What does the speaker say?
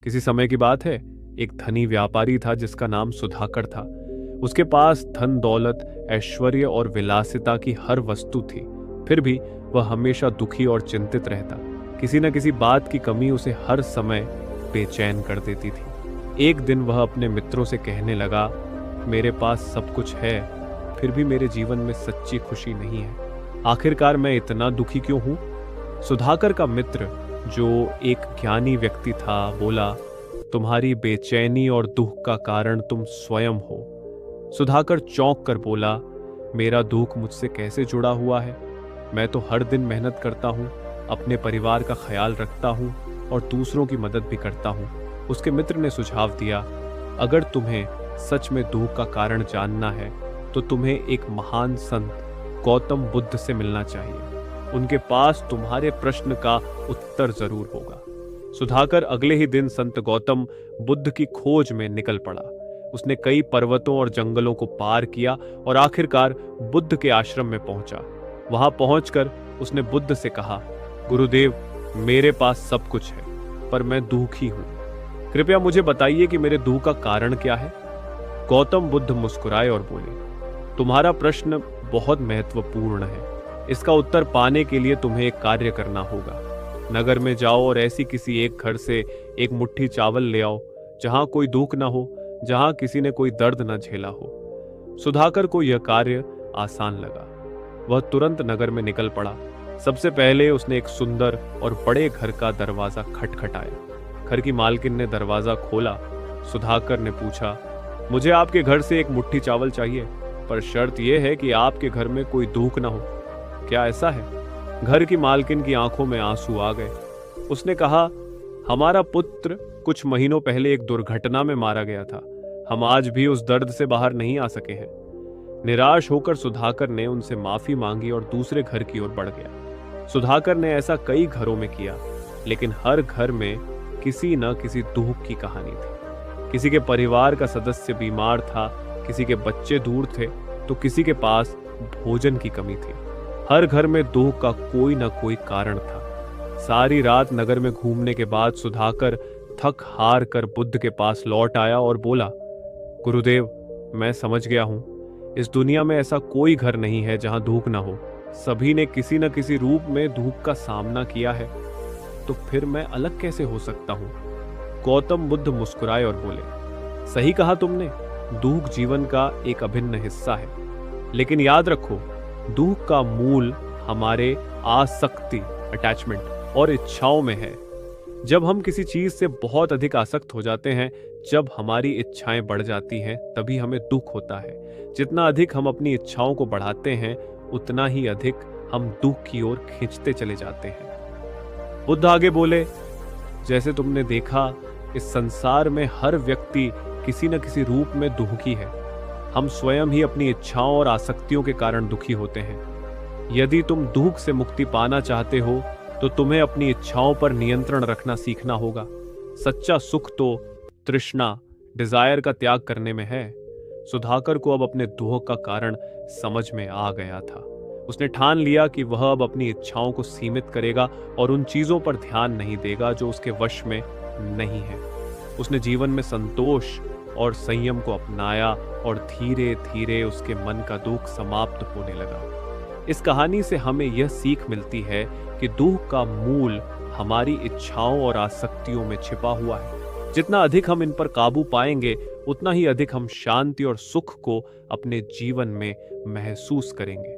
किसी समय की बात है, एक धनी व्यापारी था जिसका नाम सुधाकर था। उसके पास धन दौलत, ऐश्वर्य और विलासिता की हर वस्तु थी। फिर भी वह हमेशा दुखी और चिंतित रहता। किसी न किसी बात की कमी उसे हर समय बेचैन कर देती थी। एक दिन वह अपने मित्रों से कहने लगा, मेरे पास सब कुछ है, फिर भी मेरे जीवन में सच्ची खुशी नहीं है। आखिरकार मैं इतना दुखी क्यों हूं? सुधाकर का मित्र, जो एक ज्ञानी व्यक्ति था, बोला, तुम्हारी बेचैनी और दुख का कारण तुम स्वयं हो। सुधाकर चौंक कर बोला, मेरा दुख मुझसे कैसे जुड़ा हुआ है? मैं तो हर दिन मेहनत करता हूँ, अपने परिवार का ख्याल रखता हूँ और दूसरों की मदद भी करता हूँ। उसके मित्र ने सुझाव दिया, अगर तुम्हें सच में दुख का कारण जानना है तो तुम्हें एक महान संत गौतम बुद्ध से मिलना चाहिए। उनके पास तुम्हारे प्रश्न का उत्तर जरूर होगा। सुधाकर अगले ही दिन संत गौतम बुद्ध की खोज में निकल पड़ा। उसने कई पर्वतों और जंगलों को पार किया और आखिरकार बुद्ध के आश्रम में पहुंचा। वहां पहुंचकर उसने बुद्ध से कहा, गुरुदेव, मेरे पास सब कुछ है, पर मैं दुखी हूं। कृपया मुझे बताइए कि मेरे दुख का कारण क्या है? गौतम बुद्ध मुस्कुराए और बोले, तुम्हारा प्रश्न बहुत महत्वपूर्ण है। इसका उत्तर पाने के लिए तुम्हें एक कार्य करना होगा। नगर में जाओ और ऐसी किसी एक घर से एक मुट्ठी चावल ले आओ जहां कोई दुख ना हो, जहां किसी ने कोई दर्द न झेला हो। सुधाकर को यह कार्य आसान लगा। वह तुरंत नगर में निकल पड़ा। सबसे पहले उसने एक सुंदर और बड़े घर का दरवाजा खटखटाया। घर की मालकिन ने दरवाजा खोला। सुधाकर ने पूछा, मुझे आपके घर से एक मुट्ठी चावल चाहिए, पर शर्त यह है कि आपके घर में कोई दुख ना हो। क्या ऐसा है? घर की मालकिन की आंखों में आंसू आ गए। उसने कहा, हमारा पुत्र कुछ महीनों पहले एक दुर्घटना में मारा गया था। हम आज भी उस दर्द से बाहर नहीं आ सके हैं। निराश होकर सुधाकर ने उनसे माफी मांगी और दूसरे घर की ओर बढ़ गया। सुधाकर ने ऐसा कई घरों में किया, लेकिन हर घर में किसी न किसी दुख की कहानी थी। किसी के परिवार का सदस्य बीमार था, किसी के बच्चे दूर थे, तो किसी के पास भोजन की कमी थी। हर घर में दुख का कोई न कोई कारण था। सारी रात नगर में घूमने के बाद सुधाकर थक हार कर बुद्ध के पास लौट आया और बोला, गुरुदेव, मैं समझ गया हूं, इस दुनिया में ऐसा कोई घर नहीं है जहां दुख ना हो। सभी ने किसी न किसी रूप में दुख का सामना किया है, तो फिर मैं अलग कैसे हो सकता हूं? गौतम बुद्ध मुस्कुराए और बोले, सही कहा तुमने, दुख जीवन का एक अभिन्न हिस्सा है। लेकिन याद रखो, दुख का मूल हमारे आसक्ति, अटैचमेंट और इच्छाओं में है। जब हम किसी चीज से बहुत अधिक आसक्त हो जाते हैं, जब हमारी इच्छाएं बढ़ जाती हैं, तभी हमें दुख होता है। जितना अधिक हम अपनी इच्छाओं को बढ़ाते हैं, उतना ही अधिक हम दुख की ओर खींचते चले जाते हैं। बुद्ध आगे बोले, जैसे तुमने देखा, इस संसार में हर व्यक्ति किसी न किसी रूप में दुखी है। हम स्वयं ही अपनी इच्छाओं और आसक्तियों के कारण दुखी होते हैं। यदि तुम दुख से मुक्ति पाना चाहते हो, तो तुम्हें अपनी इच्छाओं पर नियंत्रण रखना सीखना होगा। सच्चा सुख तो तृष्णा, डिजायर का त्याग करने में है। सुधाकर को अब अपने दुख का कारण समझ में आ गया था। उसने ठान लिया कि वह अब अपनी इच्छाओं को सीमित करेगा और उन चीजों पर ध्यान नहीं देगा जो उसके वश में नहीं है। उसने जीवन में संतोष और संयम को अपनाया और धीरे धीरे उसके मन का दुख समाप्त होने लगा। इस कहानी से हमें यह सीख मिलती है कि दुख का मूल हमारी इच्छाओं और आसक्तियों में छिपा हुआ है। जितना अधिक हम इन पर काबू पाएंगे, उतना ही अधिक हम शांति और सुख को अपने जीवन में महसूस करेंगे।